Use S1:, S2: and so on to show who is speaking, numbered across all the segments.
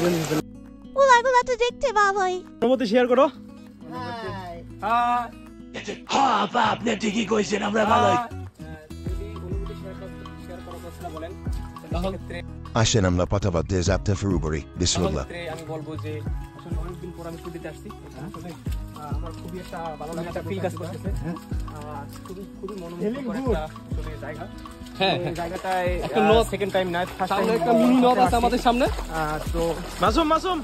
S1: ওগুলো তো দেখতে ভালোই।
S2: অনুমতি শেয়ার করো।
S3: হ্যাঁ আপা আপনি ঠিকই কইছেন আমরা ভালোই।
S4: আসেন আমরা কথাবার্তা যাত্রা শুরু করি। বিসমিল্লাহ।
S2: আমি বলবো যে আসলে অনেকদিন পর আমি ছুটিতে আসছি, আসলে আমার খুবই একটা ভালো লাগা একটা ফিল কাজ করতেছে। খুবই মনোমুগ্ধকর একটা আসলে জায়গা। হ্যাঁ, জায়গাটায় একটা নদ, সেকেন্ড টাইম না, ফার্স্ট টাইম একটা মিনি নদ আছে আমাদের সামনে। তো মাসুম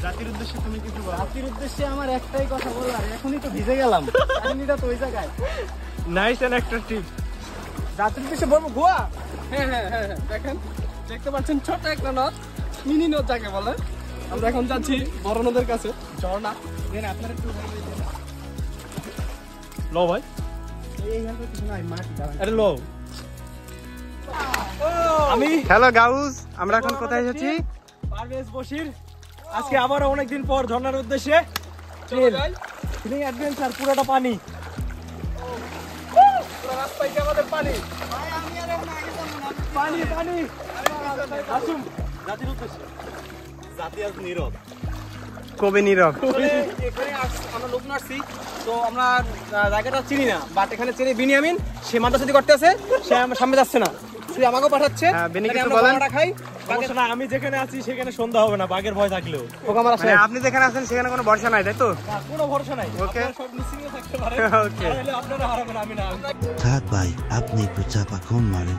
S2: জাতির উদ্দেশ্যে তুমি কিছু বলো।
S5: জাতির উদ্দেশ্যে আমার একটাই কথা বলার, এখনই তো ভিজে গেলাম, কাহিনীটা তো ওই জায়গায়।
S2: Nice and attractive.
S5: জাতির উদ্দেশ্যে বলবো গোয়া।
S2: হ্যাঁ, দেখেন, দেখতে পাচ্ছেন ছোট একটা নদ, মিনি নদ যাকে বলে। আমরা এখন যাচ্ছি বড় নদের কাছে, ঝর্ণা। দেন আপনারা একটু লো ভাই, আরে লো। আমি হ্যালো গাউস, আমরা এখন কোথায় এসেছি? পারভেজ বশির। আজকে আবারও অনেকদিন পর ঝর্ণার উদ্দেশ্যে ট্রেল ফিলিং অ্যাডভেঞ্চার, পুরোটা পানি, পুরো রাস্তায় কি আমাদের পানি পানি পানি। আসুন জাতির উদ্দেশ্যে। জাতি আজ নীরব, কবে নীরব? এখানে আমরা লোক নাড়ছি, তো আমরা জায়গাটা চিনি না, বাট এখানে চিনি বিনিয়ামিন, সে মাদ্রাসাতি করতে আছে, সে আমার সামনে যাচ্ছে না, সে আমাকেও পাঠাচ্ছে। আমি যেখানে আছি সেখানে সন্ধ্যা হবে না, বাঘের ভয় থাকলেও। আপনি যেখানে আছেন সেখানে কোনো ভরসা নাই, তাই তো? কোনো ভরসা নাই, সব নিশ্চিন্তে থাকতে পারেন। আপনারা হারাবেন, আমি না।
S3: থাক ভাই, আপনি একটু চাপা কম মারেন।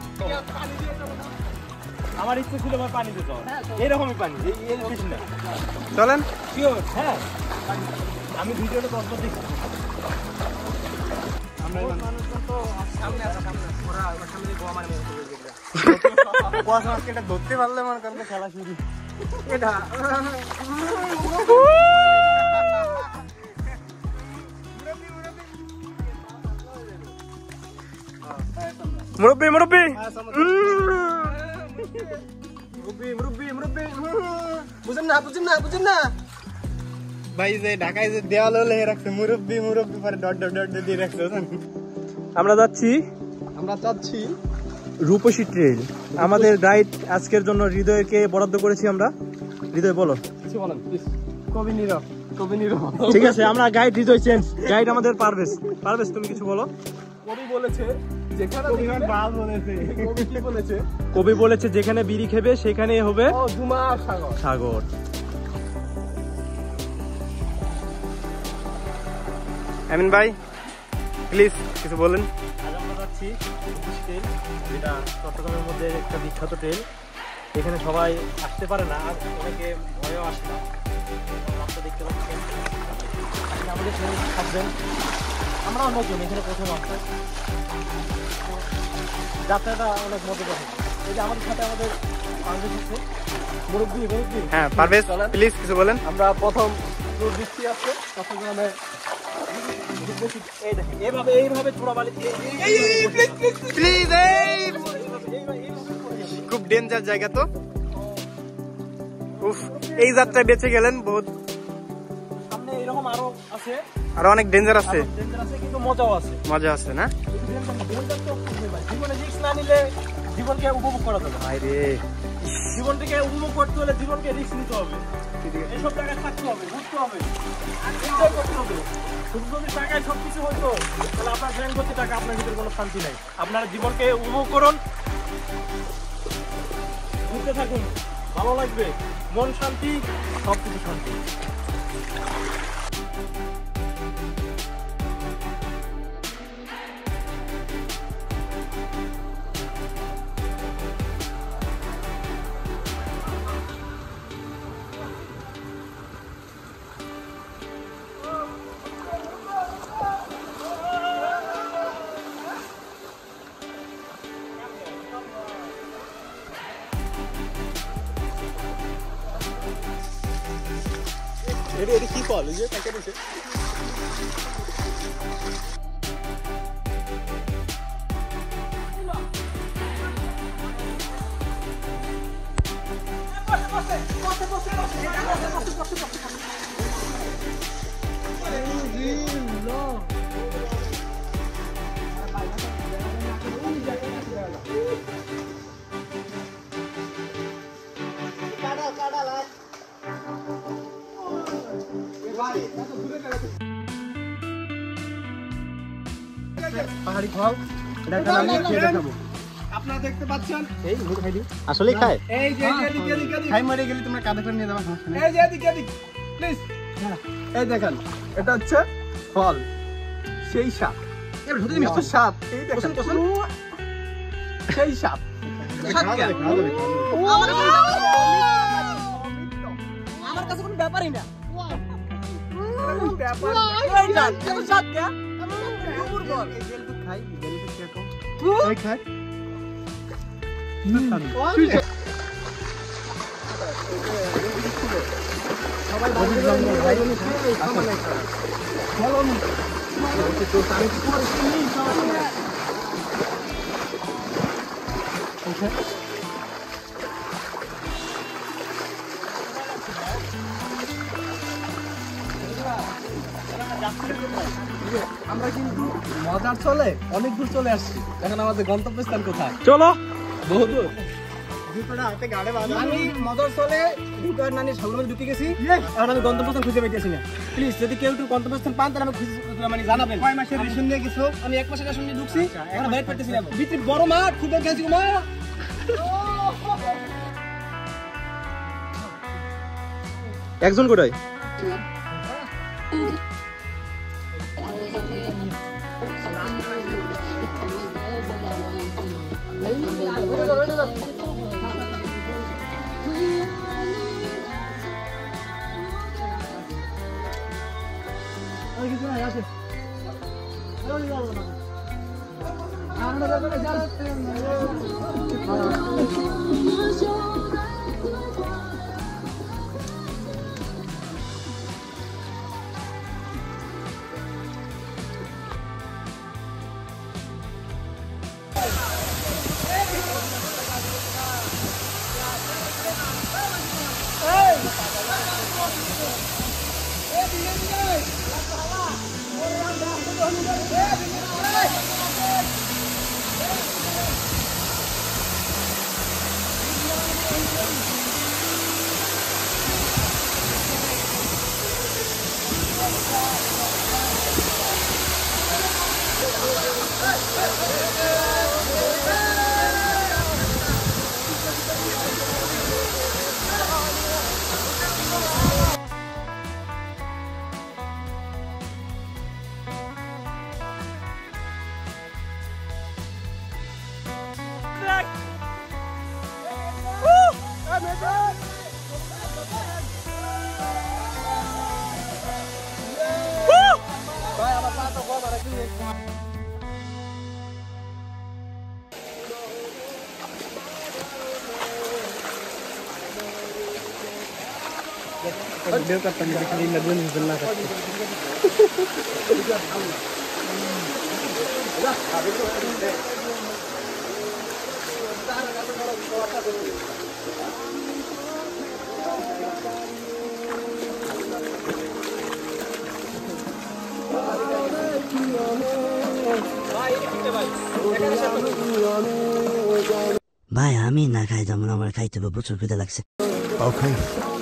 S2: আমার ইচ্ছে ছিল ভাই পানিতে যাওয়া, এরকমই পানি, এর বেশি না। চলেন, শিওর। হ্যাঁ, আমি ভিডিওটা 10 বার দেখছি। আমরা মানুষজন তো সামনে আছে, ওরা সামনে দিয়ে গোয়া মারে এটা ধরতে পারলে মনে করেন খেলা শুরু। এটা মুরব্বি বুঝেন না ভাই, যে ঢাকায় যে দেওয়াল লেগে রাখছে মুরব্বি পরে ডট দিয়ে রাখছে। আমরা যাচ্ছি রূপসী ট্রেল। আমাদের গাইড আজকের জন্য হৃদয়কে বরাদ্দ করেছি আমরা। হৃদয় বলো কিছু বলেন প্লিজ। কবি নীরব। ঠিক আছে, আমরা গাইড হৃদয় চেঞ্জ, গাইড আমাদের পারভেজ। তুমি কিছু বলো। কবি বলেছে যেখানে বিড়ি খেবে সেখানে হবে সাগর। আমিন ভাই প্লিজ কিছু বলেন। আজ আমরা যাচ্ছি ট্রেল, যেটা চট্টগ্রামের মধ্যে একটা বিখ্যাত ট্রেল। এখানে সবাই আসতে পারে না, আর অনেকে ভয়েও আসে না। রাস্তা দেখতে পাচ্ছেন, আমাদের সঙ্গে থাকবেন। আমরাও নতুন, এখানে প্রথম আসছে, যাত্রাটা অনেক মজা হবে। এই যে আমাদের সাথে আমাদের পারভেজ আছে, মুরব্বি। হ্যাঁ পারভেজ প্লিজ কিছু বলেন। আমরা প্রথম ট্যুর দিচ্ছি আজকে চট্টগ্রামে। এইভাবে চূড়াবালি দিয়ে প্লিজ, খুব ডেঞ্জার জায়গা তো। উফ, এই যাত্রায় বেঁচে গেলেন বহুত। সামনে এরকম আরো অনেক ডেঞ্জার আছে, কিন্তু মজা আছে না? জীবনে রিস্ক না নিলে জীবনকে উপভোগ করা যাবে না। জীবনটাকে উপভোগ করতে হলে জীবনকে রিস্ক নিতে হবে, এইসব জায়গায় থাকতে হবে, ঘুরতে হবে, এনজয় করতে হবে। শুধু যদি টাকায় সবকিছু হইতো তাহলে আপনার ব্যাংক করতে টাকা, আপনার ভিতরে কোনো শান্তি নাই। আপনারা জীবনকে উপভোগ করুন, ঘুরতে থাকুন, ভালো লাগবে, মন শান্তি, সবকিছু শান্তি। এটা কি ফল? এই যে প্যাকেট আছে।
S5: কাটা
S2: পাহাড়ি ফল এটা একটা আমি খেয়ে দেখাবো। আপনারা দেখতে পাচ্ছেন এই মুখ খাই দিই
S5: আসলে খায়
S2: এই যে এদিকে খাই মরে গেলে তোমরা কাঁধে করে নিয়ে যাবা এই যে এদিকে প্লিজ এই দেখেন এটা হচ্ছে ফল সেই সাপ এর ভিতরে মিষ্টি সাপ এই দেখেন সেই সাপ
S5: আমার কাছে কোনো ব্যাপারই না
S2: ব্যাপার
S5: এইটা কেন সাত কে
S2: খাই খাই আমরা কিন্তু মজার চলে অনেক দূর চলে আসছি এখন আমাদের গন্তব্যস্থান কোথায়
S5: চলো
S2: বহুদূর আমি মজার চলে ঢুকার নানির সামনে ঢুকে গেছি এখন আমি গন্তব্যস্থান খুঁজে পেয়েছি না প্লিজ যদি কেউ একটু গন্তব্যস্থান পান তাহলে আমি মানে জানাবেন কয় মাসের রেশন নিয়ে গেছো আমি 1 মাসের রেশন নিয়ে ঢুকছি এখন বাইরে পারতেছি না ভিতরে বড় মাঠ ফুটবল খেলছি মা
S5: একজন কোথায়
S2: ভিডিও করতাম খালি নদী নিচে না করতে
S3: ভাই আমি না খাইতাম আমার খাইতে হবে প্রচুর খিদে লাগছে
S4: Okay.